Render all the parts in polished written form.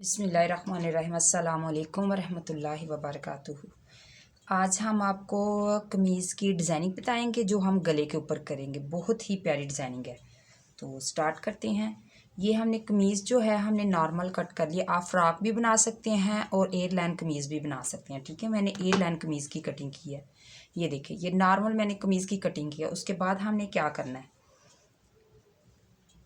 बिस्मिल्लाहिर्रहमानिर्रहीम अस्सलामुअलैकुम वरहमतुल्लाहि वबरकातुहू। आज हम आपको कमीज़ की डिज़ाइनिंग बताएंगे जो हम गले के ऊपर करेंगे। बहुत ही प्यारी डिज़ाइनिंग है, तो स्टार्ट करते हैं। ये हमने कमीज़ जो है हमने नॉर्मल कट कर लिया। आप फ्रॉक भी बना सकते हैं और एयर लाइन कमीज़ भी बना सकते हैं। ठीक है, मैंने एयर लाइन कमीज़ की कटिंग की है। ये देखिए, ये नॉर्मल मैंने कमीज़ की कटिंग की है। उसके बाद हमने क्या करना है,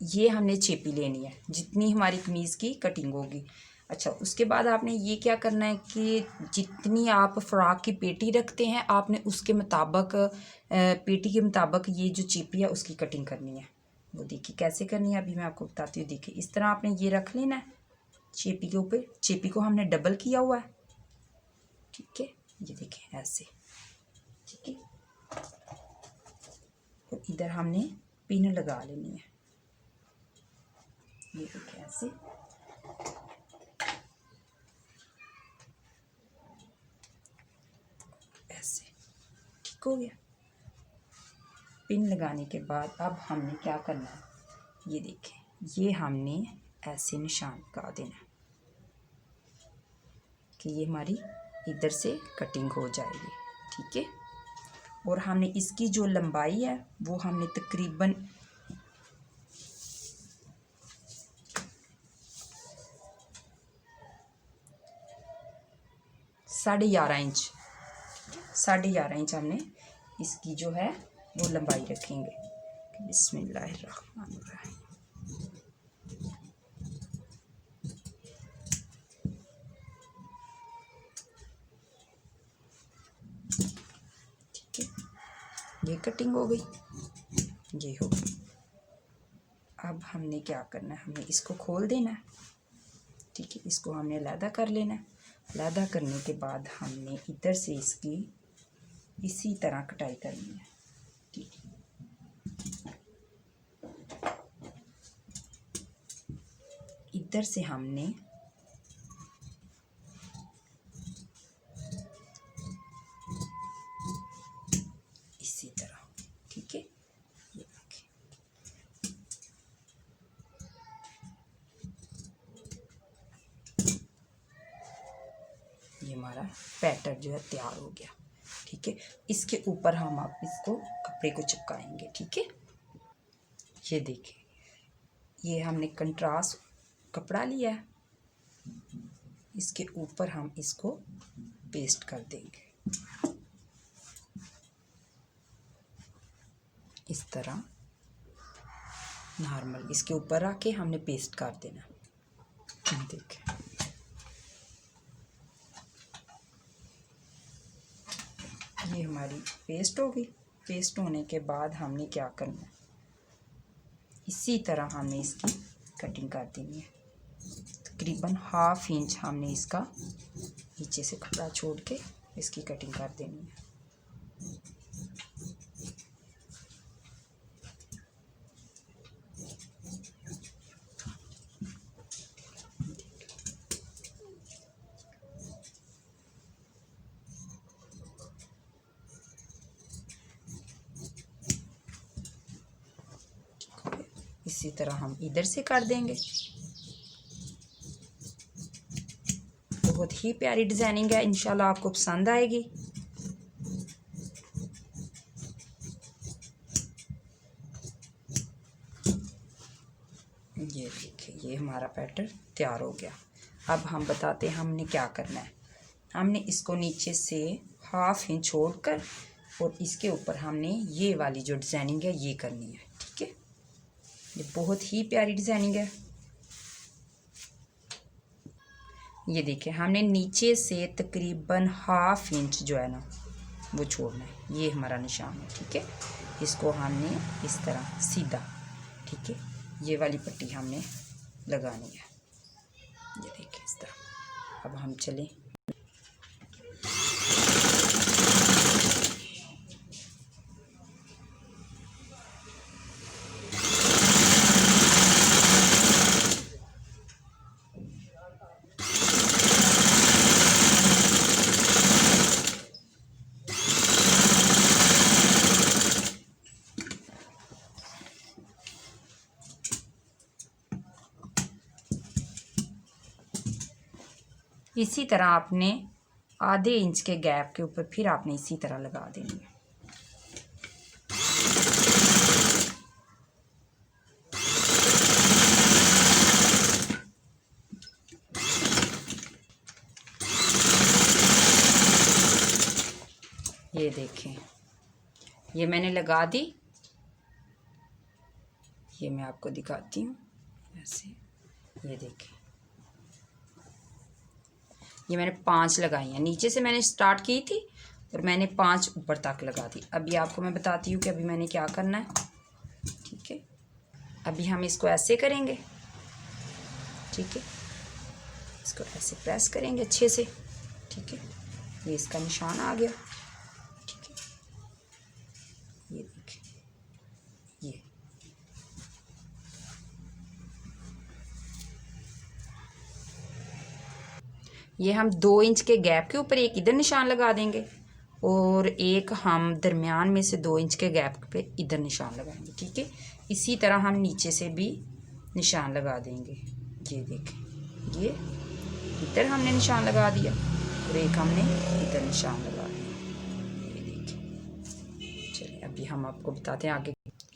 ये हमने चेपी लेनी है जितनी हमारी कमीज़ की कटिंग होगी। अच्छा, उसके बाद आपने ये क्या करना है कि जितनी आप फ्रॉक की पेटी रखते हैं आपने उसके मुताबिक पेटी के मुताबिक ये जो चेपी है उसकी कटिंग करनी है। वो देखिए कैसे करनी है, अभी मैं आपको बताती हूँ। देखिए, इस तरह आपने ये रख लेना है चेपी के ऊपर। चेपी को हमने डबल किया हुआ है। ठीक है, ये देखें ऐसे। ठीक है, और इधर हमने पिन लगा लेनी है। ये देखिए ऐसे। ऐसे ठीक हो गया। पिन लगाने के बाद अब हमने क्या करना है, ये देखें, ये हमने ऐसे निशान लगा देना है कि ये हमारी इधर से कटिंग हो जाएगी। ठीक है, और हमने इसकी जो लंबाई है वो हमने तकरीबन 11.5 इंच 11.5 इंच हमने इसकी जो है वो लंबाई रखेंगे। बिस्मिल्लाहिर्रहमानिर्रहीम। ठीक है, ये कटिंग हो गई, ये हो गई। अब हमने क्या करना है, हमने इसको खोल देना है। ठीक है, इसको हमने अलहदा कर लेना है। अलहदा करने के बाद हमने इधर से इसकी इसी तरह कटाई करनी है। ठीक है, इधर से हमने इसी तरह। ठीक है, ये देखिए, ये हमारा पैटर्न जो है तैयार हो गया। ठीक है, इसके ऊपर हम आप इसको कपड़े को चिपकाएंगे। ठीक है, ये देखिए, ये हमने कंट्रास्ट कपड़ा लिया है, इसके ऊपर हम इसको पेस्ट कर देंगे इस तरह नॉर्मल। इसके ऊपर आके हमने पेस्ट कर देना। देखिए, ये हमारी पेस्ट हो गई। पेस्ट होने के बाद हमने क्या करना है, इसी तरह हमने इसकी कटिंग कर देनी है। तकरीबन 1/2 इंच हमने इसका नीचे से कपड़ा छोड़ के इसकी कटिंग कर देनी है। इसी तरह हम इधर से कर देंगे। बहुत ही प्यारी डिज़ाइनिंग है, इंशाल्लाह आपको पसंद आएगी। ये देखिए, ये हमारा पैटर्न तैयार हो गया। अब हम बताते हैं हमने क्या करना है। हमने इसको नीचे से 1/2 इंच छोड़कर और इसके ऊपर हमने ये वाली जो डिज़ाइनिंग है ये करनी है। ठीक है, ये बहुत ही प्यारी डिज़ाइनिंग है। ये देखिए, हमने नीचे से तकरीबन 1/2 इंच जो है ना वो छोड़ना है। ये हमारा निशान है। ठीक है, इसको हमने इस तरह सीधा, ठीक है, ये वाली पट्टी हमने लगानी है। ये देखिए इस तरह। अब हम चलें, इसी तरह आपने आधे इंच के गैप के ऊपर फिर आपने इसी तरह लगा देनी है। ये देखें, ये मैंने लगा दी। ये मैं आपको दिखाती हूँ ऐसे। ये देखें, ये मैंने 5 लगाई हैं। नीचे से मैंने स्टार्ट की थी और मैंने 5 ऊपर तक लगा दी। अभी आपको मैं बताती हूँ कि अभी मैंने क्या करना है। ठीक है, अभी हम इसको ऐसे करेंगे। ठीक है, इसको ऐसे प्रेस करेंगे अच्छे से। ठीक है, ये इसका निशान आ गया। ठीक है, ये देखिए, ये हम 2 इंच के गैप के ऊपर एक इधर निशान लगा देंगे और एक हम दरमियान में से 2 इंच के गैप पे इधर निशान लगाएंगे। ठीक है, इसी तरह हम नीचे से भी निशान लगा देंगे। ये देखें, ये इधर हमने निशान लगा दिया और एक हमने इधर निशान लगा दिया। ये देखिए। चलिए अभी हम आपको बताते हैं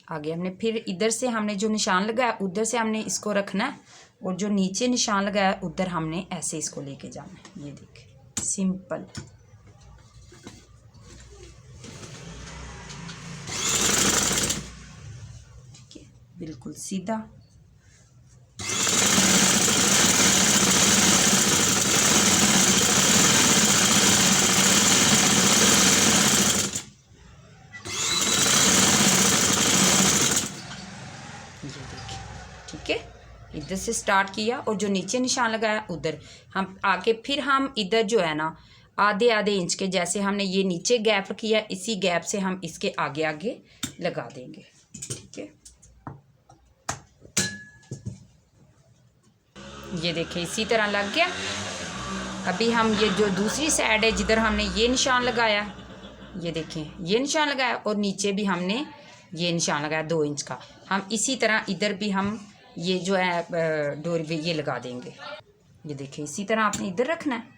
आगे हमने फिर इधर से हमने जो निशान लगाया उधर से हमने इसको रखना है और जो नीचे निशान लगाया उधर हमने ऐसे इसको लेके जाना है। ये देखिए, सिंपल। ठीक है, बिल्कुल सीधा। ये देखिए, ठीक है, इधर से स्टार्ट किया और जो नीचे निशान लगाया उधर हम आके फिर हम इधर जो है ना आधे आधे इंच के, जैसे हमने ये नीचे गैप किया इसी गैप से हम इसके आगे आगे लगा देंगे। ठीक है, ये देखिए इसी तरह लग गया। अभी हम ये जो दूसरी साइड है जिधर हमने ये निशान लगाया, ये देखें ये निशान लगाया और नीचे भी हमने ये निशान लगाया 2 इंच का, हम इसी तरह इधर भी हम ये जो है डोरी पे ये लगा देंगे। ये देखिए इसी तरह आपने इधर रखना है।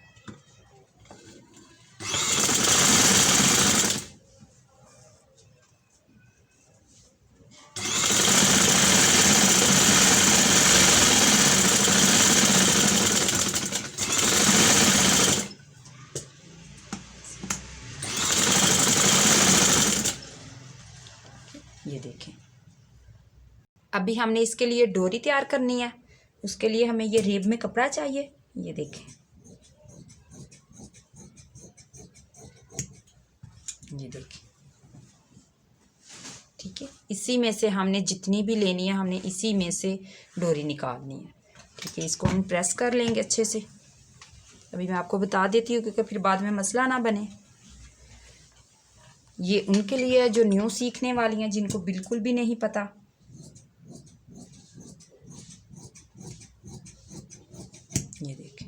ये देखें, अभी हमने इसके लिए डोरी तैयार करनी है। उसके लिए हमें ये रेब में कपड़ा चाहिए। ये देखें, ये देखें। ठीक है, इसी में से हमने जितनी भी लेनी है हमने इसी में से डोरी निकालनी है। ठीक है, इसको हम प्रेस कर लेंगे अच्छे से। अभी मैं आपको बता देती हूँ क्योंकि फिर बाद में मसला ना बने। ये उनके लिए जो न्यू सीखने वाली हैं जिनको बिल्कुल भी नहीं पता। ये देखें,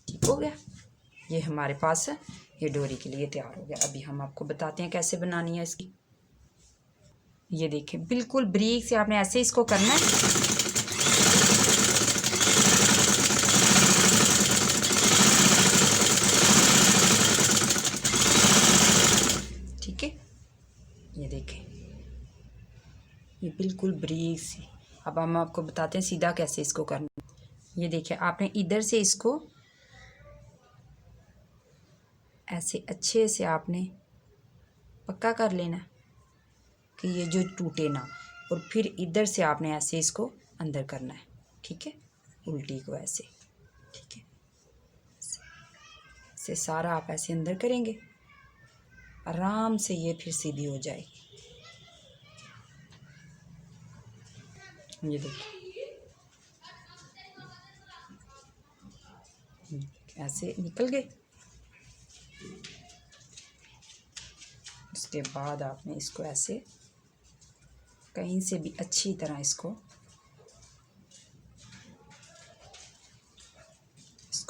ठीक हो गया, ये हमारे पास है, ये डोरी के लिए तैयार हो गया। अभी हम आपको बताते हैं कैसे बनानी है इसकी। ये देखें, बिल्कुल बारीक से आपने ऐसे इसको करना है। ठीक है, ये देखें, ये बिल्कुल बारीक सी। अब हम आपको बताते हैं सीधा कैसे इसको करना। ये देखिए, आपने इधर से इसको ऐसे अच्छे से आपने पक्का कर लेना कि ये जो टूटे ना, और फिर इधर से आपने ऐसे इसको अंदर करना है। ठीक है, उल्टी को ऐसे। ठीक है, से सारा आप ऐसे अंदर करेंगे, आराम से ये फिर सीधी हो जाएगी। ये देखिए, ऐसे निकल गए। उसके बाद आपने इसको ऐसे कहीं से भी अच्छी तरह इसको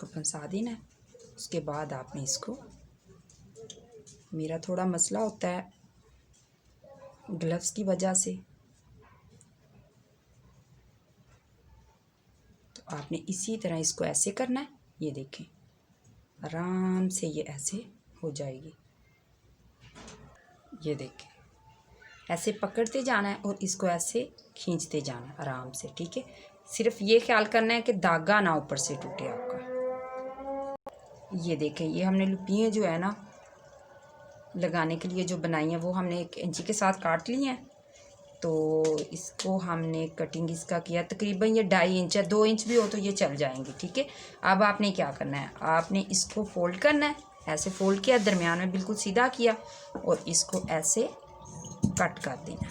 फंसा देना है। उसके बाद आपने इसको, मेरा थोड़ा मसला होता है ग्लव्स की वजह से, आपने इसी तरह इसको ऐसे करना है। ये देखें आराम से ये ऐसे हो जाएगी। ये देखें ऐसे पकड़ते जाना है और इसको ऐसे खींचते जाना है आराम से, ठीक है। सिर्फ ये ख्याल करना है कि धागा ना ऊपर से टूटे आपका। ये देखें ये हमने लुपियाँ जो है ना लगाने के लिए जो बनाई हैं वो हमने 1 इंची के साथ काट ली हैं। तो इसको हमने कटिंग इसका किया तकरीबन ये 2.5 इंच है, 2 इंच भी हो तो ये चल जाएंगे, ठीक है। अब आपने क्या करना है, आपने इसको फोल्ड करना है। ऐसे फोल्ड किया, दरमियान में बिल्कुल सीधा किया और इसको ऐसे कट कर देना,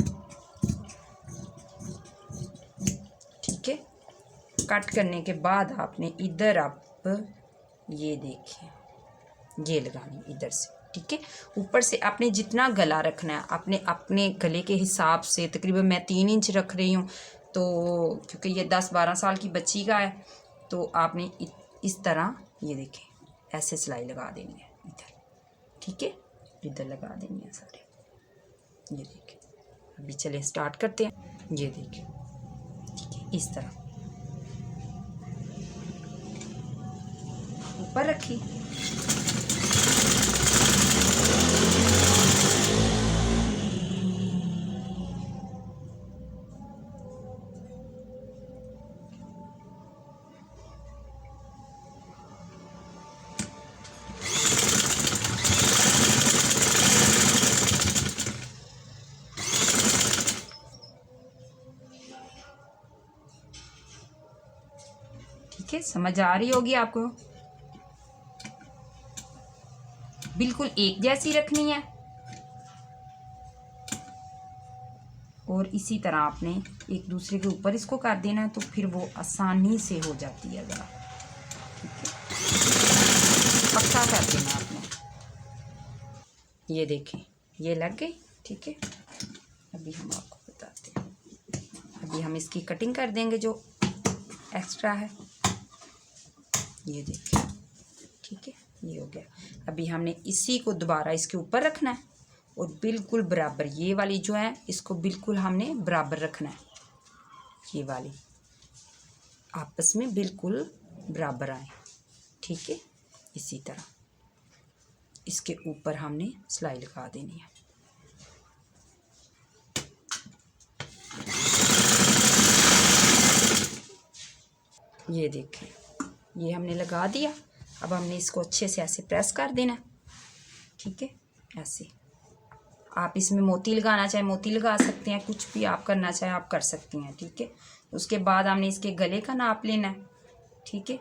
ठीक है। कट करने के बाद आपने इधर आप ये देखिए ये लगानी इधर से, ठीक है। ऊपर से आपने जितना गला रखना है आपने अपने गले के हिसाब से, तकरीबन मैं 3 इंच रख रही हूँ तो क्योंकि ये 10-12 साल की बच्ची का है, तो आपने इस तरह ये देखें ऐसे सिलाई लगा देनी है इधर, ठीक है। इधर लगा देनी है सारे। ये देखें अभी चले स्टार्ट करते हैं। ये देखें ठीक है, इस तरह ऊपर रखी, ठीक है। समझ आ रही होगी आपको, बिल्कुल एक जैसी रखनी है और इसी तरह आपने एक दूसरे के ऊपर इसको कर देना है, तो फिर वो आसानी से हो जाती है। ज़रा पक्का कर देना आपने। ये देखें ये लग गई, ठीक है। अभी हम आपको बताते हैं, अभी हम इसकी कटिंग कर देंगे जो एक्स्ट्रा है। ये देखिए ठीक है, ये हो गया। अभी हमने इसी को दोबारा इसके ऊपर रखना है और बिल्कुल बराबर, ये वाली जो है इसको बिल्कुल हमने बराबर रखना है। ये वाली आपस में बिल्कुल बराबर आए, ठीक है। इसी तरह इसके ऊपर हमने सिलाई लगा देनी है। ये देखें ये हमने लगा दिया। अब हमने इसको अच्छे से ऐसे प्रेस कर देना, ठीक है। ऐसे आप इसमें मोती लगाना चाहे मोती लगा सकते हैं, कुछ भी आप करना चाहे आप कर सकती हैं, ठीक है। उसके बाद हमने इसके गले का नाप लेना है, ठीक है।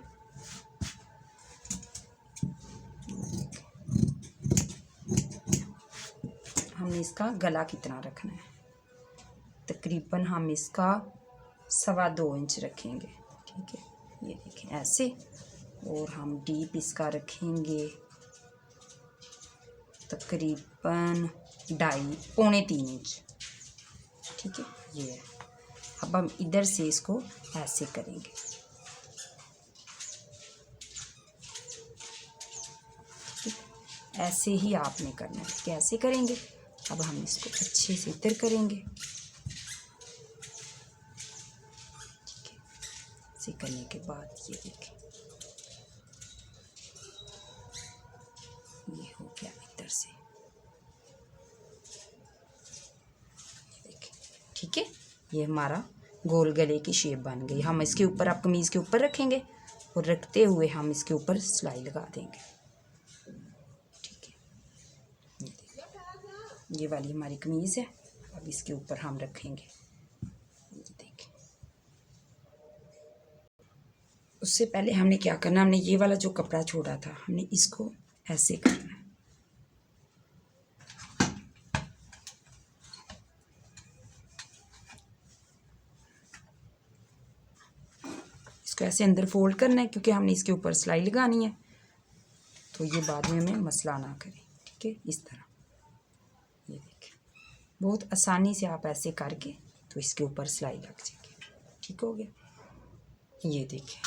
हमने इसका गला कितना रखना है, तकरीबन हम इसका 2.25 इंच रखेंगे, ठीक है। ये देखें ऐसे, और हम डीप इसका रखेंगे तकरीबन 2.5-3 इंच, ठीक है। ये है। अब हम इधर से इसको ऐसे करेंगे, ऐसे ही आपने करना है। कैसे करेंगे, अब हम इसको अच्छे से इधर करेंगे, ठीक है। ऐसे करने के बाद ये देखें ये हो गया इधर से, ये देखें ठीक है। ये हमारा गोल गले की शेप बन गई। हम इसके ऊपर, आप कमीज़ के ऊपर रखेंगे और रखते हुए हम इसके ऊपर सिलाई लगा देंगे, ठीक है। ये देखें ये वाली हमारी कमीज़ है। अब इसके ऊपर हम रखेंगे, ये देखें। उससे पहले हमने क्या करना, हमने ये वाला जो कपड़ा छोड़ा था हमने इसको ऐसे करना है, इसको ऐसे अंदर फोल्ड करना है क्योंकि हमने इसके ऊपर सिलाई लगानी है, तो ये बाद में हमें मसला ना करे, ठीक है। इस तरह ये देखें बहुत आसानी से आप ऐसे करके तो इसके ऊपर सिलाई लग जाएगी, ठीक हो गया। ये देखें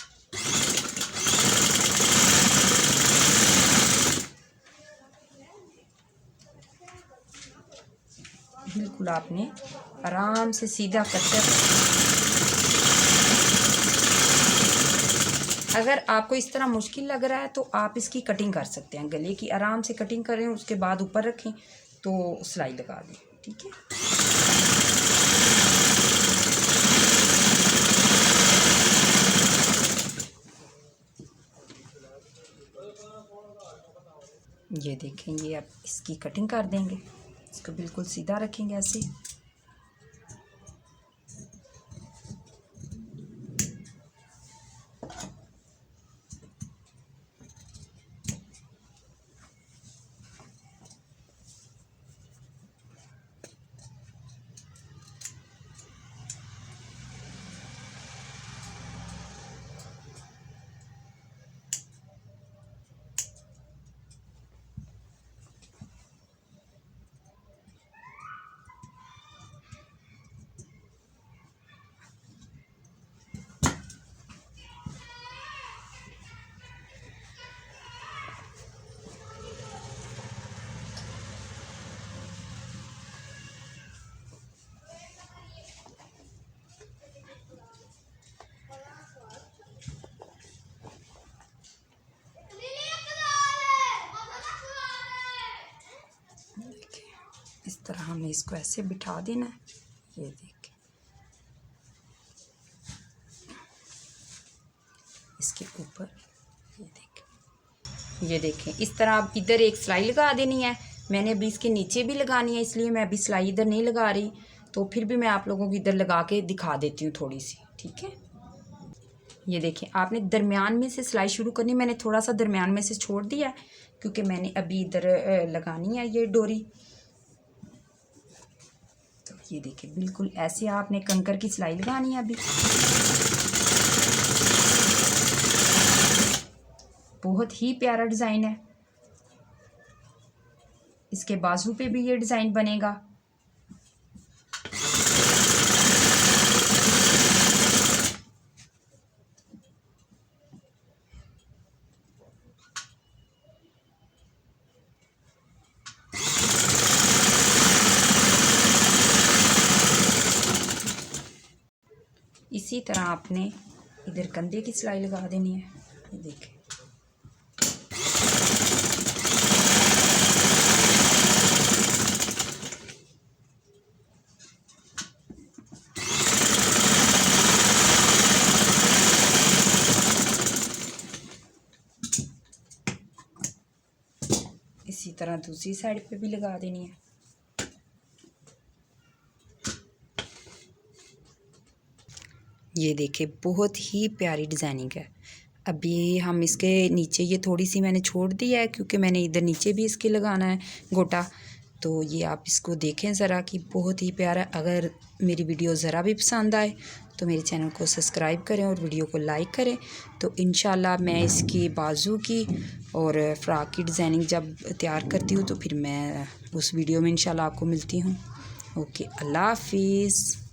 बिल्कुल आपने आराम से सीधा कट कर अगर आपको इस तरह मुश्किल लग रहा है तो आप इसकी कटिंग कर सकते हैं, गले की आराम से कटिंग करें, उसके बाद ऊपर रखें तो सिलाई लगा दें। ठीक है, ये देखें, ये अब इसकी कटिंग कर देंगे, इसको बिल्कुल सीधा रखेंगे ऐसे। इस तरह हमने इसको ऐसे बिठा देना है। ये देखिए, इसके ऊपर ये देखें, इस तरह आप इधर एक सिलाई लगा देनी है। मैंने अभी इसके नीचे भी लगानी है, इसलिए मैं अभी सिलाई इधर नहीं लगा रही, तो फिर भी मैं आप लोगों को इधर लगा के दिखा देती हूँ थोड़ी सी। ठीक है, ये देखें, आपने दरमियान में से सिलाई शुरू करनी। मैंने थोड़ा सा दरमियान में से छोड़ दिया है क्योंकि मैंने अभी इधर लगानी है ये डोरी। तो ये देखिए, बिल्कुल ऐसे आपने कंकर की सिलाई लगानी है। अभी बहुत ही प्यारा डिज़ाइन है। इसके बाजू पे भी ये डिज़ाइन बनेगा। इसी तरह आपने इधर कंधे की सिलाई लगा देनी है। देखिए, इसी तरह दूसरी साइड पे भी लगा देनी है। ये देखिए, बहुत ही प्यारी डिज़ाइनिंग है। अभी हम इसके नीचे ये थोड़ी सी मैंने छोड़ दी है क्योंकि मैंने इधर नीचे भी इसके लगाना है गोटा। तो ये आप इसको देखें ज़रा कि बहुत ही प्यारा। अगर मेरी वीडियो ज़रा भी पसंद आए तो मेरे चैनल को सब्सक्राइब करें और वीडियो को लाइक करें। तो इंशाल्लाह मैं इसकी बाजू की और फ्रॉक की डिज़ाइनिंग जब तैयार करती हूँ तो फिर मैं उस वीडियो में इंशाल्लाह आपको मिलती हूँ। ओके, अल्लाह हाफिज़।